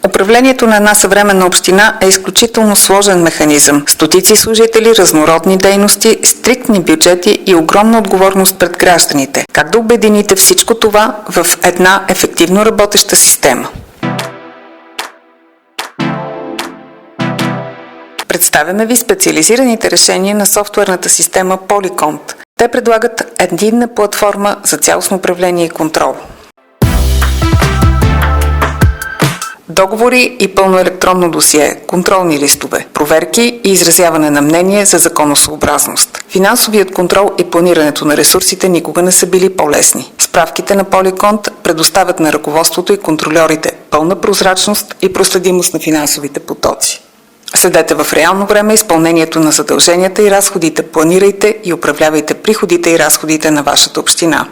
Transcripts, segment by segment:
Управлението на една съвременна община е изключително сложен механизъм. Стотици служители, разнородни дейности, стриктни бюджети и огромна отговорност пред гражданите. Как да обедините всичко това в една ефективно работеща система? Представяме ви специализираните решения на софтуерната система Polycont. Те предлагат единна платформа за цялостно управление и контрол. Договори и пълно електронно досие, контролни листове, проверки и изразяване на мнение за законосъобразност. Финансовият контрол и планирането на ресурсите никога не са били по-лесни. Справките на Polycont предоставят на ръководството и контрольорите пълна прозрачност и проследимост на финансовите потоци. Следете в реално време изпълнението на задълженията и разходите, планирайте и управлявайте приходите и разходите на вашата община.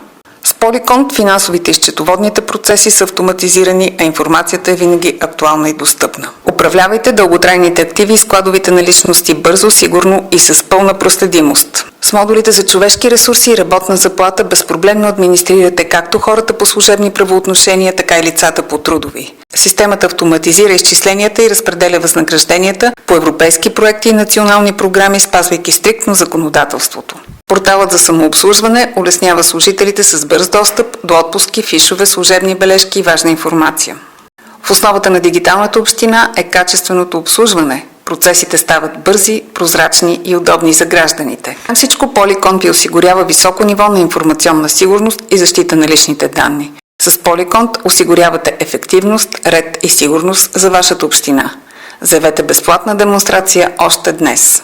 С Polycont финансовите и счетоводните процеси са автоматизирани, а информацията е винаги актуална и достъпна. Управлявайте дълготрайните активи и складовите наличности бързо, сигурно и с пълна проследимост. С модулите за човешки ресурси и работна заплата безпроблемно администрирате както хората по служебни правоотношения, така и лицата по трудови. Системата автоматизира изчисленията и разпределя възнагражденията по европейски проекти и национални програми, спазвайки стриктно законодателството. Порталът за самообслужване улеснява служителите с бърз достъп до отпуски, фишове, служебни бележки и важна информация. В основата на дигиталната община е качественото обслужване. Процесите стават бързи, прозрачни и удобни за гражданите. Всичко Polycont ви осигурява високо ниво на информационна сигурност и защита на личните данни. С Polycont осигурявате ефективност, ред и сигурност за вашата община. Заявете безплатна демонстрация още днес.